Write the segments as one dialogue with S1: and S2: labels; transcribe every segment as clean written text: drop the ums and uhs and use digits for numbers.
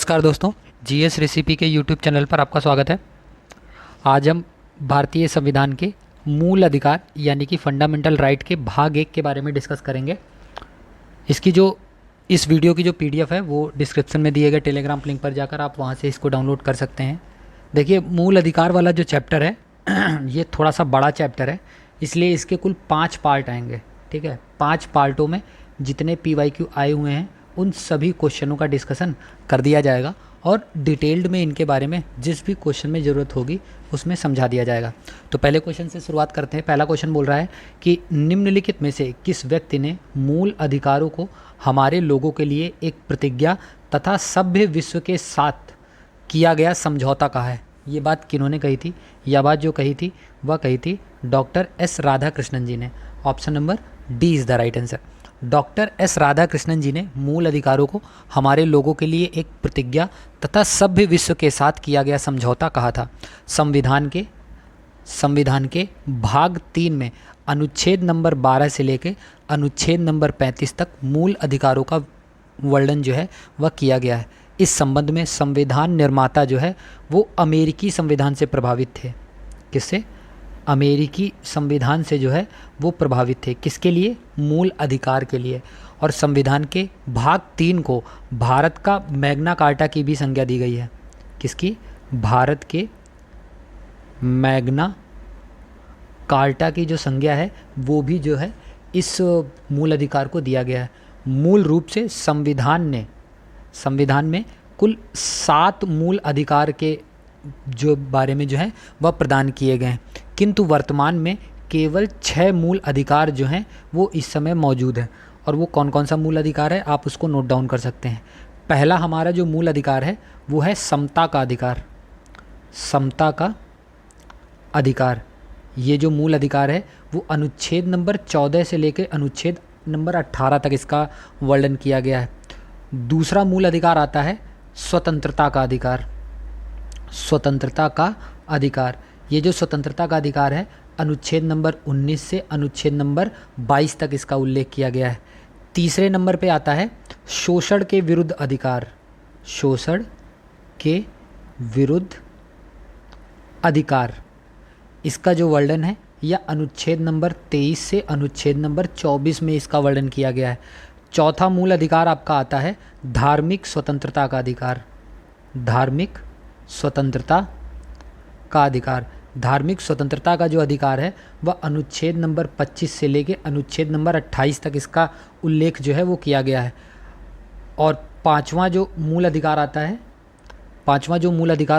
S1: नमस्कार दोस्तों, GS recipe के यूट्यूब चैनल पर आपका स्वागत है। आज हम भारतीय संविधान के मूल अधिकार यानी कि फंडामेंटल राइट के भाग 1 के बारे में डिस्कस करेंगे। इस वीडियो की जो पीडीएफ है वो डिस्क्रिप्शन में दिए गए टेलीग्राम लिंक पर जाकर आप वहाँ से इसको डाउनलोड कर सकते हैं। देखिए, मूल अधिकार वाला जो चैप्टर है ये थोड़ा सा बड़ा चैप्टर है, इसलिए इसके कुल 5 पार्ट आएंगे। ठीक है, 5 पार्टों में जितने PYQ आए हुए हैं उन सभी क्वेश्चनों का डिस्कशन कर दिया जाएगा और डिटेल्ड में इनके बारे में जिस भी क्वेश्चन में ज़रूरत होगी उसमें समझा दिया जाएगा। तो पहले क्वेश्चन से शुरुआत करते हैं। पहला क्वेश्चन बोल रहा है कि निम्नलिखित में से किस व्यक्ति ने मूल अधिकारों को हमारे लोगों के लिए एक प्रतिज्ञा तथा सभ्य विश्व के साथ किया गया समझौता कहा है। ये बात किन्होंने कही थी? यह बात जो कही थी वह कही थी डॉक्टर एस राधाकृष्णन जी ने। Option number D is the right answer. Doctor S Radhakrishnan ji ने मूल अधिकारों को हमारे लोगों के लिए एक प्रतिज्ञा तथा सभ्य विश्व के साथ किया गया समझौता कहा था। संविधान के भाग 3 में अनुच्छेद नंबर 12 से लेकर अनुच्छेद नंबर 35 तक मूल अधिकारों का वर्णन जो है वह किया गया है। इस संबंध में संविधान निर्माता जो है वो अमेरिकी संविधान से प्रभावित थे। किससे? अमेरिकी संविधान से जो है वो प्रभावित थे। किसके लिए? मूल अधिकार के लिए। और संविधान के भाग 3 को भारत का मैग्ना कार्टा की भी संज्ञा दी गई है। किसकी? भारत के मैग्ना कार्टा की जो संज्ञा है वो भी जो है इस मूल अधिकार को दिया गया है। मूल रूप से संविधान में कुल 7 मूल अधिकार के जो बारे में जो है वह प्रदान किए गए हैं, किंतु वर्तमान में केवल 6 मूल अधिकार जो हैं वो इस समय मौजूद हैं। और वो कौन कौन सा मूल अधिकार है आप उसको नोट डाउन कर सकते हैं। पहला हमारा जो मूल अधिकार है वो है समता का अधिकार। समता का अधिकार, ये जो मूल अधिकार है वो अनुच्छेद नंबर 14 से लेकर अनुच्छेद नंबर 18 तक इसका वर्णन किया गया है। दूसरा मूल अधिकार आता है स्वतंत्रता का अधिकार। स्वतंत्रता का अधिकार, ये जो स्वतंत्रता का अधिकार है अनुच्छेद नंबर 19 से अनुच्छेद नंबर 22 तक इसका उल्लेख किया गया है। तीसरे नंबर पे आता है शोषण के विरुद्ध अधिकार। शोषण के विरुद्ध अधिकार, इसका जो वर्णन है यह अनुच्छेद नंबर 23 से अनुच्छेद नंबर 24 में इसका वर्णन किया गया है। चौथा मूल अधिकार आपका आता है धार्मिक स्वतंत्रता का अधिकार। धार्मिक स्वतंत्रता का अधिकार, धार्मिक स्वतंत्रता का जो अधिकार है वह अनुच्छेद नंबर 25 से लेकर अनुच्छेद नंबर 28 तक इसका उल्लेख जो है वो किया गया है। और पांचवा जो मूल अधिकार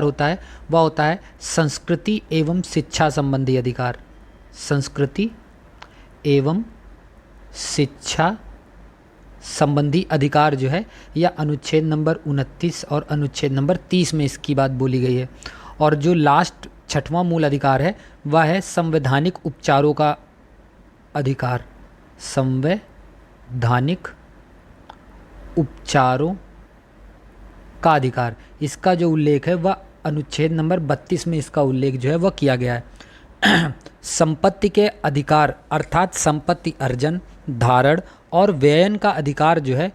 S1: होता है वह होता है संस्कृति एवं शिक्षा संबंधी अधिकार। संस्कृति एवं शिक्षा संबंधी अधिकार जो है यह अनुच्छेद नंबर 29 और अनुच्छेद नंबर 30 में इसकी बात बोली गई है। और जो लास्ट 6वां मूल अधिकार है वह है संवैधानिक उपचारों का अधिकार। संवैधानिक उपचारों का अधिकार, इसका जो उल्लेख है वह अनुच्छेद नंबर 32 में इसका उल्लेख जो है वह किया गया है। संपत्ति के अधिकार अर्थात संपत्ति अर्जन, धारण और व्ययन का अधिकार जो है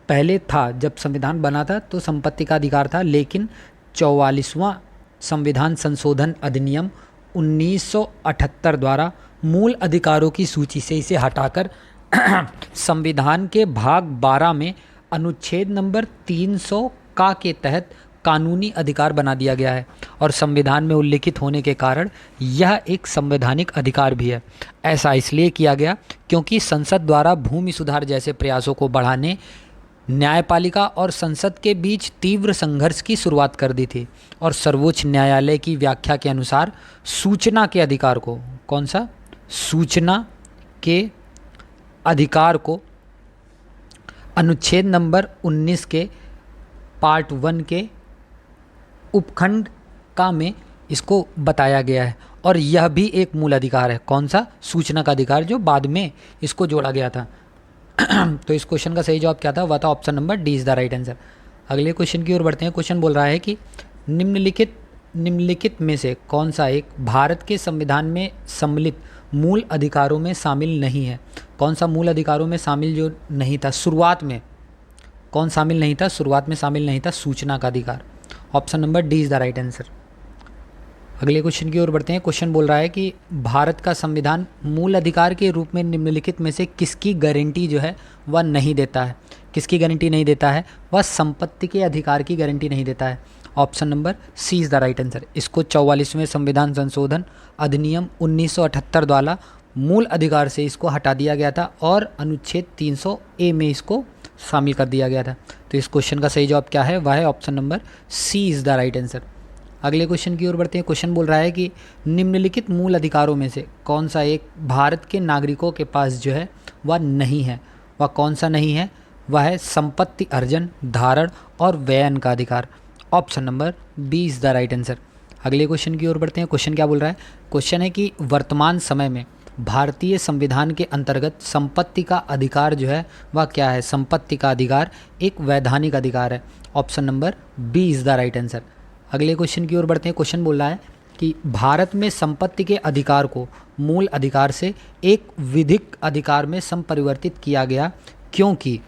S1: पहले था, जब संविधान बना था तो संपत्ति का अधिकार था, लेकिन 44वां संविधान संशोधन अधिनियम 1978 द्वारा मूल अधिकारों की सूची से इसे हटाकर संविधान के भाग 12 में अनुच्छेद नंबर 300 का के तहत कानूनी अधिकार बना दिया गया है। और संविधान में उल्लिखित होने के कारण यह एक संवैधानिक अधिकार भी है। ऐसा इसलिए किया गया क्योंकि संसद द्वारा भूमि सुधार जैसे प्रयासों को बढ़ाने न्यायपालिका और संसद के बीच तीव्र संघर्ष की शुरुआत कर दी थी। और सर्वोच्च न्यायालय की व्याख्या के अनुसार सूचना के अधिकार को, कौन सा? सूचना के अधिकार को अनुच्छेद नंबर 19 के पार्ट 1 के उपखंड का में इसको बताया गया है। और यह भी एक मूल अधिकार है। कौन सा? सूचना का अधिकार, जो बाद में इसको जोड़ा गया था। तो इस क्वेश्चन का सही जवाब क्या था? वह था option number D is the right answer. अगले क्वेश्चन की ओर बढ़ते हैं। क्वेश्चन बोल रहा है कि निम्नलिखित में से कौन सा एक भारत के संविधान में सम्मिलित मूल अधिकारों में शामिल नहीं है? कौन सा मूल अधिकारों में शामिल जो नहीं था शुरुआत में? कौन शामिल नहीं था, शुरुआत में शामिल नहीं था, सूचना का अधिकार। Option number D is the right answer. अगले क्वेश्चन की ओर बढ़ते हैं। क्वेश्चन बोल रहा है कि भारत का संविधान मूल अधिकार के रूप में निम्नलिखित में से किसकी गारंटी जो है वह नहीं देता है। किसकी गारंटी नहीं देता है? वह संपत्ति के अधिकार की गारंटी नहीं देता है। Option number C is the right answer. इसको 44वें संविधान संशोधन अधिनियम 1978 द्वारा मूल अधिकार से इसको हटा दिया गया था और अनुच्छेद 300A में इसको शामिल कर दिया गया था। तो इस क्वेश्चन का सही जवाब क्या है? वह है option number C is the right answer. अगले क्वेश्चन की ओर बढ़ते हैं। क्वेश्चन बोल रहा है कि निम्नलिखित मूल अधिकारों में से कौन सा एक भारत के नागरिकों के पास जो है वह नहीं है? वह कौन सा नहीं है? वह है संपत्ति अर्जन, धारण और व्ययन का अधिकार। Option number B is the right answer. अगले क्वेश्चन की ओर बढ़ते हैं। क्वेश्चन क्या बोल रहा है? क्वेश्चन है कि वर्तमान समय में भारतीय संविधान के अंतर्गत संपत्ति का अधिकार जो है वह क्या है? संपत्ति का अधिकार एक वैधानिक अधिकार है। Option number B is the right answer. अगले क्वेश्चन की ओर बढ़ते हैं। क्वेश्चन बोल रहा है कि भारत में संपत्ति के अधिकार को मूल अधिकार से एक विधिक अधिकार में संपरिवर्तित किया गया क्योंकि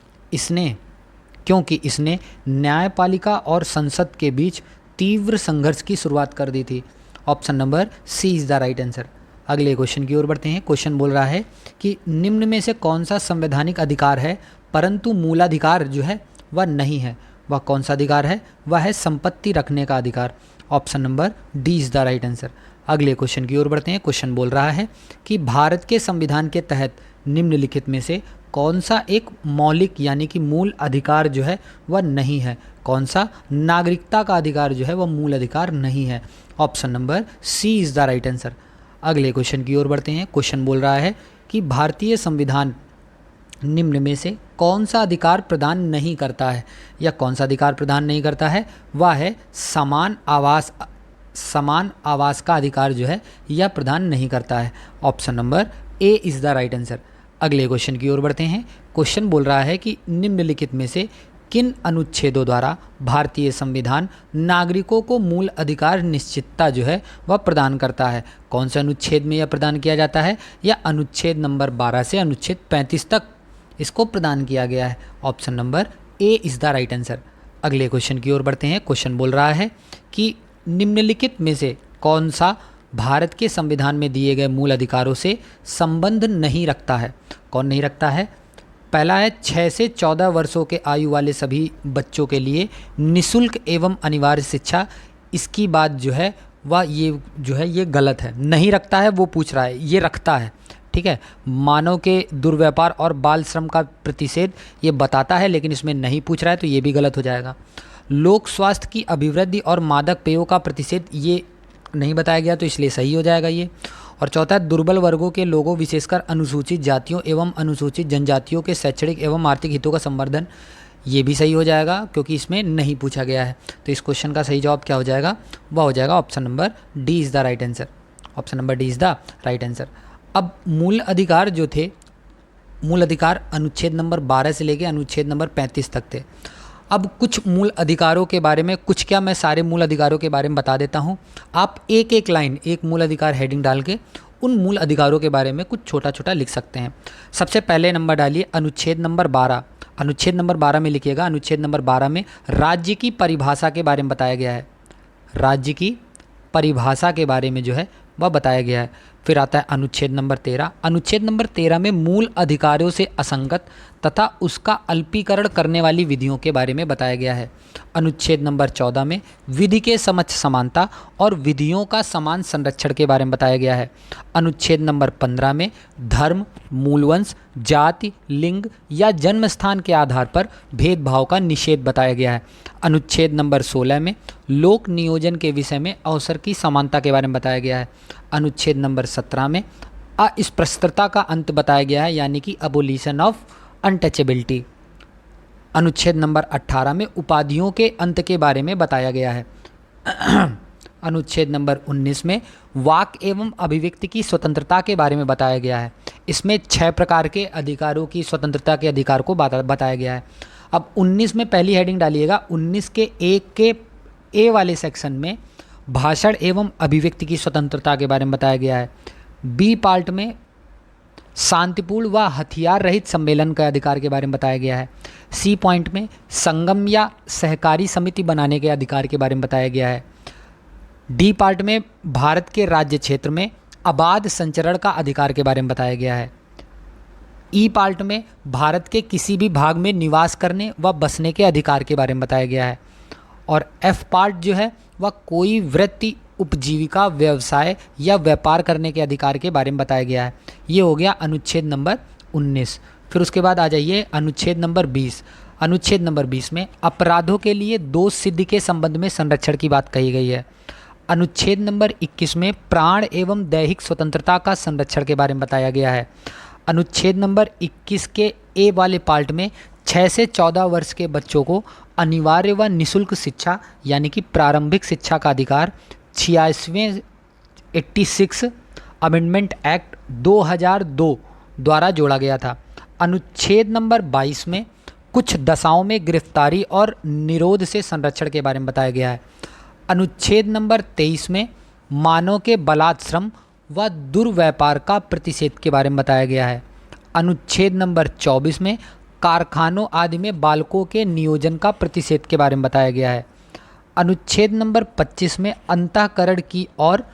S1: इसने न्यायपालिका और संसद के बीच तीव्र संघर्ष की शुरुआत कर दी थी। Option number C is the right answer. अगले क्वेश्चन की ओर बढ़ते हैं। क्वेश्चन बोल रहा है कि निम्न में से कौन सा संवैधानिक अधिकार है परंतु मूलाधिकार जो है वह नहीं है? वह कौन सा अधिकार है? वह है संपत्ति रखने का अधिकार। Option number D is the right answer. अगले क्वेश्चन की ओर बढ़ते हैं। क्वेश्चन बोल रहा है कि भारत के संविधान के तहत निम्नलिखित में से कौन सा एक मौलिक यानी कि मूल अधिकार जो है वह नहीं है? कौन सा? नागरिकता का अधिकार जो है वह मूल अधिकार नहीं है। Option number C is the right answer. अगले क्वेश्चन की ओर बढ़ते हैं। क्वेश्चन बोल रहा है कि भारतीय संविधान निम्न में से कौन सा अधिकार प्रदान नहीं करता है या कौन सा अधिकार प्रदान नहीं करता है? वह है समान आवास का अधिकार जो है यह प्रदान नहीं करता है। Option number A is the right answer. अगले क्वेश्चन की ओर बढ़ते हैं। क्वेश्चन बोल रहा है कि निम्नलिखित में से किन अनुच्छेदों द्वारा भारतीय संविधान नागरिकों को मूल अधिकार निश्चितता जो है वह प्रदान करता है? कौन से अनुच्छेद में यह प्रदान किया जाता है? या अनुच्छेद नंबर 12 से अनुच्छेद 35 तक इसको प्रदान किया गया है। Option number A is the right answer. अगले क्वेश्चन की ओर बढ़ते हैं। क्वेश्चन बोल रहा है कि निम्नलिखित में से कौन सा भारत के संविधान में दिए गए मूल अधिकारों से संबंध नहीं रखता है? कौन नहीं रखता है? पहला है 6 से 14 वर्षों के आयु वाले सभी बच्चों के लिए निःशुल्क एवं अनिवार्य शिक्षा। इसकी बात जो है वह ये गलत है। नहीं रखता है वो पूछ रहा है, ये रखता है। ठीक है, मानव के दुर्व्यापार और बाल श्रम का प्रतिषेध ये बताता है, लेकिन इसमें नहीं पूछ रहा है तो ये भी गलत हो जाएगा। लोक स्वास्थ्य की अभिवृद्धि और मादक पेयों का प्रतिषेध ये नहीं बताया गया तो इसलिए सही हो जाएगा ये। और चौथा है दुर्बल वर्गों के लोगों विशेषकर अनुसूचित जातियों एवं अनुसूचित जनजातियों के शैक्षणिक एवं आर्थिक हितों का संवर्धन। ये भी सही हो जाएगा क्योंकि इसमें नहीं पूछा गया है। तो इस क्वेश्चन का सही जवाब क्या हो जाएगा? वह हो जाएगा option number D is the right answer. Option number D is the right answer. अब मूल अधिकार जो थे, मूल अधिकार अनुच्छेद नंबर 12 से लेकर अनुच्छेद नंबर 35 तक थे। अब कुछ मूल अधिकारों के बारे में, कुछ क्या मैं सारे मूल अधिकारों के बारे में बता देता हूँ। आप एक एक लाइन, एक मूल अधिकार हेडिंग डाल के उन मूल अधिकारों के बारे में कुछ छोटा छोटा लिख सकते हैं। सबसे पहले नंबर डालिए अनुच्छेद नंबर 12। अनुच्छेद नंबर 12 में लिखिएगा, अनुच्छेद नंबर 12 में राज्य की परिभाषा के बारे में बताया गया है। राज्य की परिभाषा के बारे में जो है वह बताया गया है। फिर आता है अनुच्छेद नंबर 13। अनुच्छेद नंबर 13 में मूल अधिकारों से असंगत तथा उसका अल्पीकरण करने वाली विधियों के बारे में बताया गया है। अनुच्छेद नंबर 14 में विधि के समक्ष समानता और विधियों का समान संरक्षण के बारे में बताया गया है। अनुच्छेद नंबर 15 में धर्म, मूलवंश, जाति, लिंग या जन्म स्थान के आधार पर भेदभाव का निषेध बताया गया है। अनुच्छेद नंबर 16 में लोक नियोजन के विषय में अवसर की समानता के बारे में बताया गया है। अनुच्छेद नंबर 17 में अस्पृश्यता का अंत बताया गया है, यानी कि अबोलिशन ऑफ अनटचेबिलिटी। अनुच्छेद नंबर 18 में उपाधियों के अंत के बारे में बताया गया है। अनुच्छेद नंबर 19 में वाक एवं अभिव्यक्ति की स्वतंत्रता के बारे में बताया गया है। इसमें 6 प्रकार के अधिकारों की स्वतंत्रता के अधिकार को बताया गया है। अब 19 में पहली हेडिंग डालिएगा। 19 के 1 के ए वाले सेक्शन में भाषण एवं अभिव्यक्ति की स्वतंत्रता के बारे में बताया गया है। बी पार्ट में शांतिपूर्ण व हथियार रहित सम्मेलन के अधिकार के बारे में बताया गया है। सी पॉइंट में संगम या सहकारी समिति बनाने के अधिकार के बारे में बताया गया है। डी पार्ट में भारत के राज्य क्षेत्र में अबाध संचरण का अधिकार के बारे में बताया गया है। ई पार्ट में भारत के किसी भी भाग में निवास करने व बसने के अधिकार के बारे में बताया गया है। और एफ पार्ट जो है वह कोई वृत्ति, उपजीविका, व्यवसाय या व्यापार करने के अधिकार के बारे में बताया गया है। ये हो गया अनुच्छेद नंबर 19। फिर उसके बाद आ जाइए अनुच्छेद नंबर 20। अनुच्छेद नंबर 20 में अपराधों के लिए दोष सिद्धि के संबंध में संरक्षण की बात कही गई है। अनुच्छेद नंबर 21 में प्राण एवं दैहिक स्वतंत्रता का संरक्षण के बारे में बताया गया है। अनुच्छेद नंबर 21 के ए वाले पार्ट में 6 से 14 वर्ष के बच्चों को अनिवार्य व निःशुल्क शिक्षा यानी कि प्रारंभिक शिक्षा का अधिकार 86 अमेंडमेंट एक्ट 2002 द्वारा जोड़ा गया था। अनुच्छेद नंबर 22 में कुछ दशाओं में गिरफ्तारी और निरोध से संरक्षण के बारे में बताया गया है। अनुच्छेद नंबर 23 में मानव के बलात्श्रम व दुर्व्यापार का प्रतिषेध के बारे में बताया गया है। अनुच्छेद नंबर 24 में कारखानों आदि में बालकों के नियोजन का प्रतिषेध के बारे में बताया गया है। अनुच्छेद नंबर 25 में अंतःकरण की और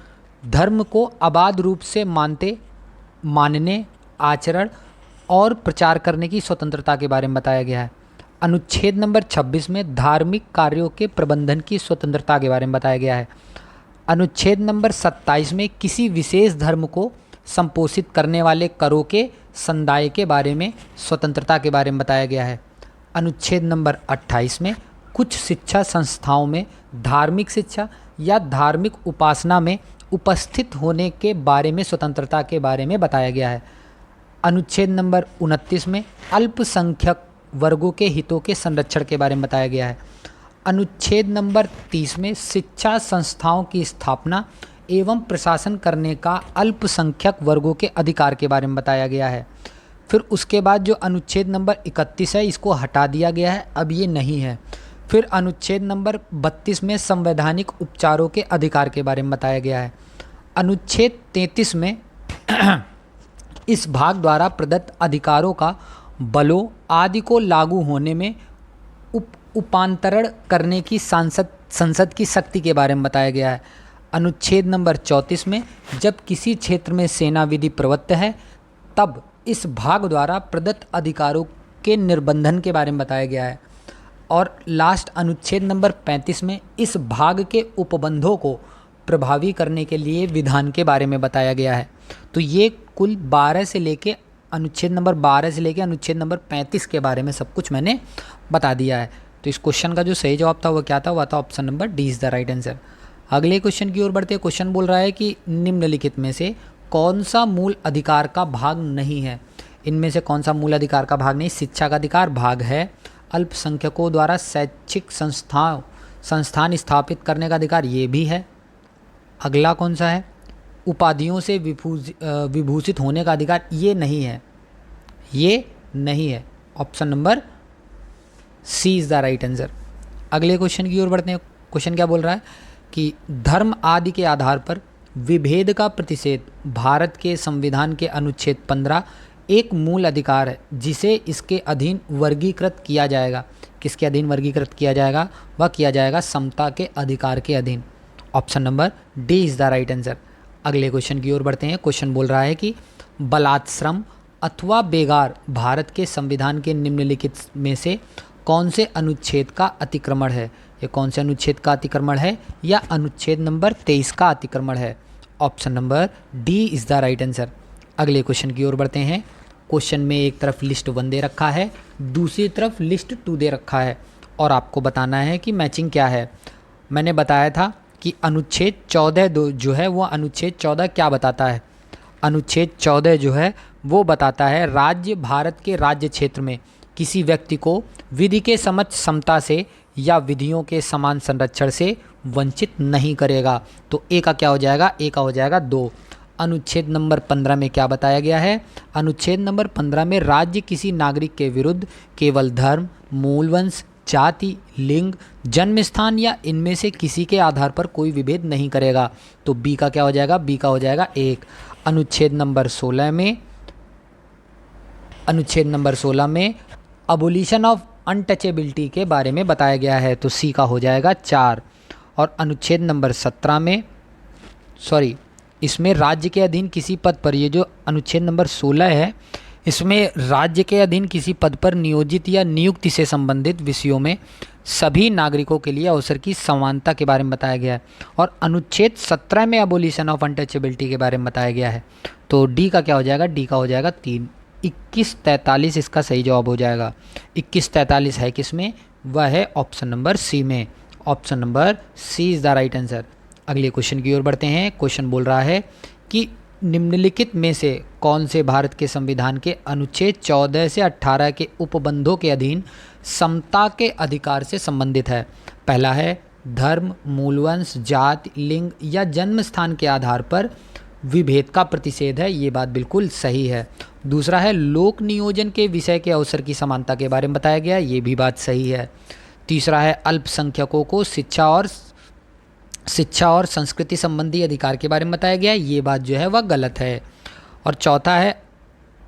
S1: धर्म को अबाध रूप से मानने, आचरण और प्रचार करने की स्वतंत्रता के बारे में बताया गया है। अनुच्छेद नंबर 26 में धार्मिक कार्यों के प्रबंधन की स्वतंत्रता के बारे में बताया गया है। अनुच्छेद नंबर 27 में किसी विशेष धर्म को संपोषित करने वाले करों के संदाय के बारे में स्वतंत्रता के बारे में बताया गया है। अनुच्छेद नंबर 28 में कुछ शिक्षा संस्थाओं में धार्मिक शिक्षा या धार्मिक उपासना में उपस्थित होने के बारे में स्वतंत्रता के बारे में बताया गया है। अनुच्छेद नंबर 29 में अल्पसंख्यक वर्गों के हितों के संरक्षण के बारे में बताया गया है। अनुच्छेद नंबर 30 में शिक्षा संस्थाओं की स्थापना एवं प्रशासन करने का अल्पसंख्यक वर्गों के अधिकार के बारे में बताया गया है। फिर उसके बाद जो अनुच्छेद नंबर 31 है इसको हटा दिया गया है, अब ये नहीं है। फिर अनुच्छेद नंबर 32 में संवैधानिक उपचारों के अधिकार के बारे में बताया गया है। अनुच्छेद 33 में इस भाग द्वारा प्रदत्त अधिकारों का बलों आदि को लागू होने में उपांतरण करने की संसद की शक्ति के बारे में बताया गया है। अनुच्छेद नंबर 34 में जब किसी क्षेत्र में सेना विधि प्रवृत्त है तब इस भाग द्वारा प्रदत्त अधिकारों के निर्बंधन के बारे में बताया गया है। और लास्ट अनुच्छेद नंबर 35 में इस भाग के उपबंधों को प्रभावी करने के लिए विधान के बारे में बताया गया है। तो ये कुल 12 से लेके अनुच्छेद नंबर 12 से लेके अनुच्छेद नंबर 35 के बारे में सब कुछ मैंने बता दिया है। तो इस क्वेश्चन का जो सही जवाब था वो क्या था? वह था option number D is the right answer. अगले क्वेश्चन की ओर बढ़ते हैं। क्वेश्चन बोल रहा है कि निम्नलिखित में से कौन सा मूल अधिकार का भाग नहीं है? इनमें से कौन सा मूल अधिकार का भाग नहीं? शिक्षा का अधिकार भाग है। अल्पसंख्यकों द्वारा शैक्षिक संस्थान स्थापित करने का अधिकार ये भी है। अगला कौन सा है? उपाधियों से विभूषित होने का अधिकार ये नहीं है, ये नहीं है। Option number C is the right answer. अगले क्वेश्चन की ओर बढ़ते हैं। क्वेश्चन क्या बोल रहा है कि धर्म आदि के आधार पर विभेद का प्रतिषेध भारत के संविधान के अनुच्छेद 15 एक मूल अधिकार है जिसे इसके अधीन वर्गीकृत किया जाएगा। किसके अधीन वर्गीकृत किया जाएगा? वह किया जाएगा समता के अधिकार के अधीन। Option number D is the right answer. अगले क्वेश्चन की ओर बढ़ते हैं। क्वेश्चन बोल रहा है कि बलात्श्रम अथवा बेगार भारत के संविधान के निम्नलिखित में से कौन से अनुच्छेद का अतिक्रमण है? ये कौन से अनुच्छेद का अतिक्रमण है या अनुच्छेद नंबर 23 का अतिक्रमण है? Option number D is the right answer. अगले क्वेश्चन की ओर बढ़ते हैं। क्वेश्चन में एक तरफ लिस्ट 1 दे रखा है, दूसरी तरफ लिस्ट 2 दे रखा है और आपको बताना है कि मैचिंग क्या है। मैंने बताया था कि अनुच्छेद 14 जो है वो अनुच्छेद 14 क्या बताता है? अनुच्छेद 14 जो है वो बताता है राज्य भारत के राज्य क्षेत्र में किसी व्यक्ति को विधि के समक्ष समता से या विधियों के समान संरक्षण से वंचित नहीं करेगा। तो ए का क्या हो जाएगा? ए का हो जाएगा 2। अनुच्छेद नंबर 15 में क्या बताया गया है? अनुच्छेद नंबर 15 में राज्य किसी नागरिक के विरुद्ध केवल धर्म, मूल वंश, जाति, लिंग, जन्म स्थान या इनमें से किसी के आधार पर कोई विभेद नहीं करेगा। तो बी का क्या हो जाएगा? बी का हो जाएगा 1। अनुच्छेद नंबर 16 में अनुच्छेद नंबर 16 में अबोलिशन ऑफ अनटचेबिलिटी के बारे में बताया गया है, तो सी का हो जाएगा 4। और अनुच्छेद नंबर 17 में इसमें राज्य के अधीन किसी पद पर, ये जो अनुच्छेद नंबर 16 है इसमें राज्य के अधीन किसी पद पर नियोजित या नियुक्ति से संबंधित विषयों में सभी नागरिकों के लिए अवसर की समानता के बारे में बताया गया है। और अनुच्छेद 17 में अबोलिशन ऑफ अनटचेबिलिटी के बारे में बताया गया है। तो डी का क्या हो जाएगा, डी का हो जाएगा 3। 2143 इसका सही जवाब हो जाएगा। 2143 है किसमें, वह है ऑप्शन नंबर सी में। Option number C is the right answer. अगले क्वेश्चन की ओर बढ़ते हैं। क्वेश्चन बोल रहा है कि निम्नलिखित में से कौन से भारत के संविधान के अनुच्छेद 14 से 18 के उपबंधों के अधीन समता के अधिकार से संबंधित है। पहला है धर्म, मूलवंश, जाति, लिंग या जन्म स्थान के आधार पर विभेद का प्रतिषेध है, ये बात बिल्कुल सही है। दूसरा है लोक नियोजन के विषय के अवसर की समानता के बारे में बताया गया, ये भी बात सही है। तीसरा है अल्पसंख्यकों को शिक्षा और संस्कृति संबंधी अधिकार के बारे में बताया गया, ये बात जो है वह गलत है। और चौथा है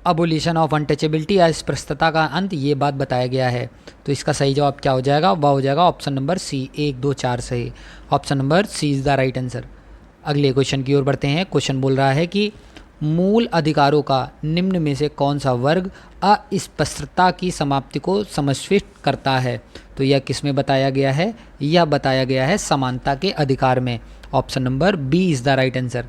S1: अबोलिशन ऑफ अनटचेबिलिटी या अस्पृश्यता का अंत, ये बात बताया गया है। तो इसका सही जवाब क्या हो जाएगा, वह हो जाएगा ऑप्शन नंबर सी। 1, 2, 4 सही। Option number C is the right answer. अगले क्वेश्चन की ओर बढ़ते हैं। क्वेश्चन बोल रहा है कि मूल अधिकारों का निम्न में से कौन सा वर्ग अस्पृश्यता की समाप्ति को समर्थित करता है। तो यह किस में बताया गया है, यह बताया गया है समानता के अधिकार में। Option number B is the right answer.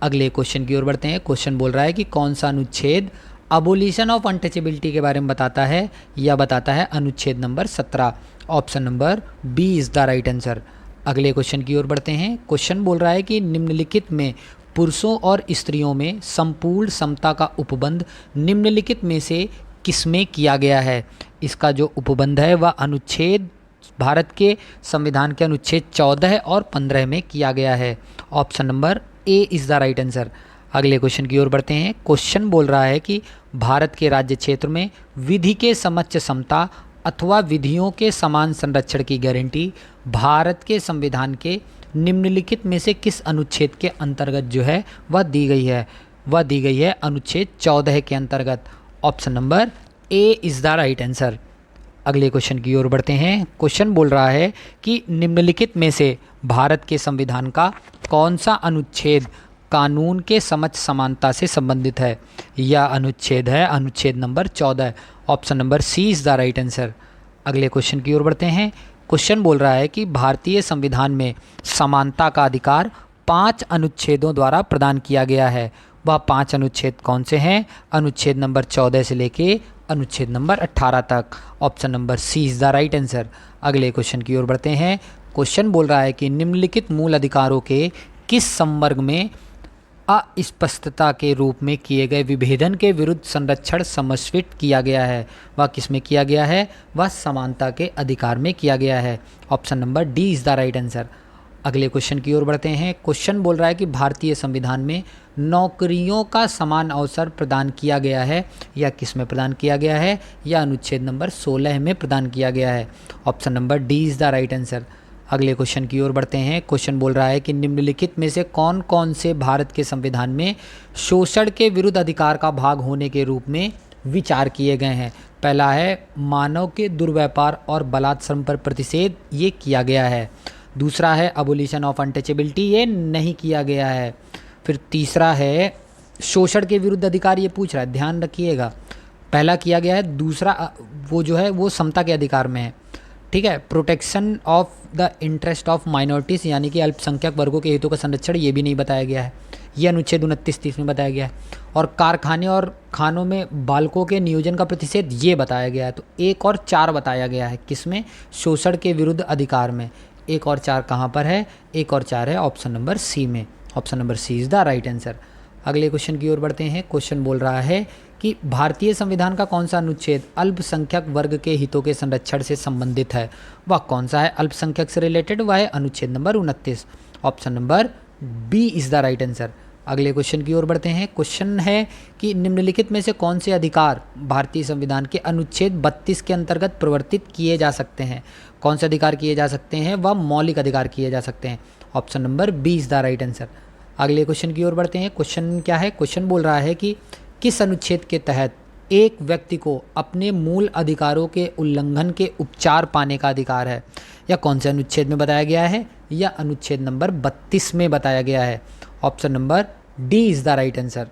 S1: अगले क्वेश्चन की ओर बढ़ते हैं। क्वेश्चन बोल रहा है कि कौन सा अनुच्छेद अबोलिशन ऑफ अनटचेबिलिटी के बारे में बताता है, यह बताता है अनुच्छेद number 17। Option number B is the right answer. अगले क्वेश्चन की ओर बढ़ते हैं। क्वेश्चन बोल रहा है कि निम्नलिखित में पुरुषों और स्त्रियों में संपूर्ण समता का उपबंध निम्नलिखित में से किसमें किया गया है। इसका जो उपबंध है वह अनुच्छेद भारत के संविधान के अनुच्छेद 14 और 15 में किया गया है। Option number A is the right answer. अगले क्वेश्चन की ओर बढ़ते हैं। क्वेश्चन बोल रहा है कि भारत के राज्य क्षेत्र में विधि के समक्ष समता अथवा विधियों के समान संरक्षण की गारंटी भारत के संविधान के निम्नलिखित में से किस अनुच्छेद के अंतर्गत जो है वह दी गई है, वह दी गई है अनुच्छेद 14 के अंतर्गत। Option number A is the right answer. अगले क्वेश्चन की ओर बढ़ते हैं। क्वेश्चन बोल रहा है कि निम्नलिखित में से भारत के संविधान का कौन सा अनुच्छेद कानून के समक्ष समानता से संबंधित है। यह अनुच्छेद है अनुच्छेद number 14। Option number C is the right answer. अगले क्वेश्चन की ओर बढ़ते हैं। क्वेश्चन बोल रहा है कि भारतीय संविधान में समानता का अधिकार 5 अनुच्छेदों द्वारा प्रदान किया गया है। वह 5 अनुच्छेद कौन से हैं। अनुच्छेद नंबर 14 से लेके अनुच्छेद नंबर 18 तक। Option number C is the right answer. अगले क्वेश्चन की ओर बढ़ते हैं। क्वेश्चन बोल रहा है कि निम्नलिखित मूल अधिकारों के किस संवर्ग में अस्पष्टता के रूप में किए गए विभेदन के विरुद्ध संरक्षण समर्थित किया गया है। वह किस में किया गया है, वह समानता के अधिकार में किया गया है। Option number D is the right answer. अगले क्वेश्चन की ओर बढ़ते हैं। क्वेश्चन बोल रहा है कि भारतीय संविधान में नौकरियों का समान अवसर प्रदान किया गया है, या किस में प्रदान किया गया है, या अनुच्छेद नंबर 16 में प्रदान किया गया है। Option number D is the right answer. अगले क्वेश्चन की ओर बढ़ते हैं। क्वेश्चन बोल रहा है कि निम्नलिखित में से कौन कौन से भारत के संविधान में शोषण के विरुद्ध अधिकार का भाग होने के रूप में विचार किए गए हैं। पहला है मानव के दुर्व्यापार और बलात्संग पर प्रतिषेध, ये किया गया है। दूसरा है अबोलिशन ऑफ अनटचेबिलिटी, ये नहीं किया गया है। फिर तीसरा है शोषण के विरुद्ध अधिकार, ये पूछ रहा है, ध्यान रखिएगा। पहला किया गया है, दूसरा वो जो है वो समता के अधिकार में है। ठीक है, protection of the interest of minorities यानी कि अल्पसंख्यक वर्गों के हितों का संरक्षण, ये भी नहीं बताया गया है। ये अनुच्छेद 29-30 में बताया गया है। और कारखाने और खानों में बालकों के नियोजन का प्रतिषेध, ये बताया गया है। तो 1 और 4 बताया गया है किसमें, शोषण के विरुद्ध अधिकार में। 1 और 4 कहाँ पर है, 1 और 4 है ऑप्शन नंबर सी में। Option number C is the right answer. अगले क्वेश्चन की ओर बढ़ते हैं। क्वेश्चन बोल रहा है कि भारतीय संविधान का कौन सा अनुच्छेद अल्पसंख्यक वर्ग के हितों के संरक्षण से संबंधित है। वह कौन सा है अल्पसंख्यक से रिलेटेड, वह है अनुच्छेद number 29। Option number B is the right answer. अगले क्वेश्चन की ओर बढ़ते हैं। क्वेश्चन है कि निम्नलिखित में से कौन से अधिकार भारतीय संविधान के अनुच्छेद 32 के अंतर्गत प्रवर्तित किए जा सकते हैं। कौन से अधिकार किए जा सकते हैं, वह मौलिक अधिकार किए जा सकते हैं। Option number B is the right answer. अगले क्वेश्चन की ओर बढ़ते हैं। क्वेश्चन क्या है, क्वेश्चन बोल रहा है कि किस अनुच्छेद के तहत एक व्यक्ति को अपने मूल अधिकारों के उल्लंघन के उपचार पाने का अधिकार है। यह कौन से अनुच्छेद में बताया गया है? यह अनुच्छेद नंबर 32 में बताया गया है। Option number D is the right answer.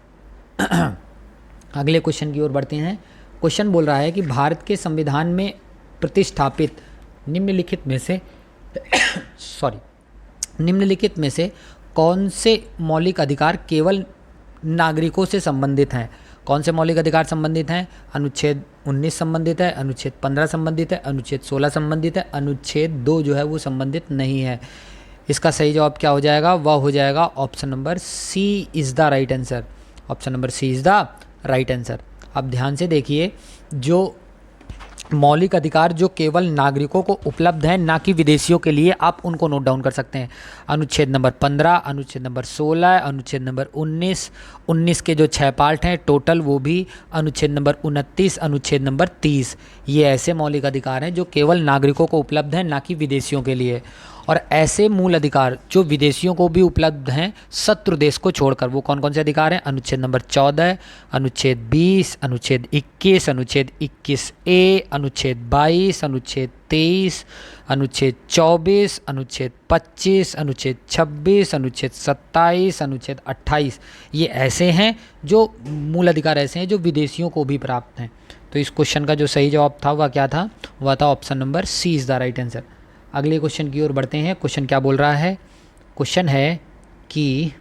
S1: अगले क्वेश्चन की ओर बढ़ते हैं। क्वेश्चन बोल रहा है कि भारत के संविधान में प्रतिस्थापित निम्नलिखित में से निम्नलिखित में से कौन से मौलिक अधिकार केवल नागरिकों से संबंधित हैं? कौन से मौलिक अधिकार संबंधित हैं? अनुच्छेद 19 संबंधित है, अनुच्छेद 15 संबंधित है, अनुच्छेद 16 संबंधित है, अनुच्छेद 2 जो है वो संबंधित नहीं है। इसका सही जवाब क्या हो जाएगा? वह हो जाएगा option number C is the right answer. Option number C is the right answer. अब ध्यान से देखिए, जो मौलिक अधिकार जो केवल नागरिकों को उपलब्ध हैं, ना कि विदेशियों के लिए, आप उनको नोट डाउन कर सकते हैं। अनुच्छेद नंबर 15, अनुच्छेद नंबर 16, अनुच्छेद नंबर 19 के जो 6 पार्ट हैं टोटल, वो भी अनुच्छेद नंबर 29, अनुच्छेद नंबर 30। ये ऐसे मौलिक अधिकार हैं जो केवल नागरिकों को उपलब्ध हैं, ना कि विदेशियों के लिए। और ऐसे मूल अधिकार जो विदेशियों को भी उपलब्ध हैं शत्रु देश को छोड़कर, वो कौन कौन से अधिकार हैं? अनुच्छेद नंबर 14, अनुच्छेद 20, अनुच्छेद 21, अनुच्छेद 21A, अनुच्छेद 22, अनुच्छेद 23, अनुच्छेद 24, अनुच्छेद 25, अनुच्छेद 26, अनुच्छेद 27, अनुच्छेद 28। ये ऐसे हैं जो मूल अधिकार ऐसे हैं जो विदेशियों को भी प्राप्त हैं। तो इस क्वेश्चन का जो सही जवाब था वह क्या था? वह था option number C is the right answer. अगले क्वेश्चन की ओर बढ़ते हैं। क्वेश्चन क्या बोल रहा है? क्वेश्चन है कि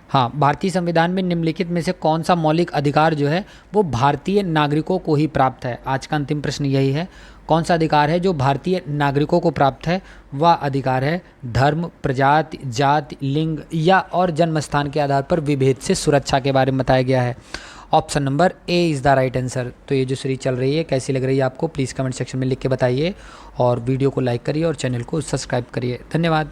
S1: हाँ, भारतीय संविधान में निम्नलिखित में से कौन सा मौलिक अधिकार जो है वो भारतीय नागरिकों को ही प्राप्त है? आज का अंतिम प्रश्न यही है। कौन सा अधिकार है जो भारतीय नागरिकों को प्राप्त है? वह अधिकार है धर्म, प्रजाति, जाति, लिंग या और जन्म स्थान के आधार पर विभेद से सुरक्षा के बारे में बताया गया है। Option number A is the right answer. तो ये जो सीरीज चल रही है कैसी लग रही है आपको, प्लीज़ कमेंट सेक्शन में लिख के बताइए और वीडियो को लाइक करिए और चैनल को सब्सक्राइब करिए। धन्यवाद।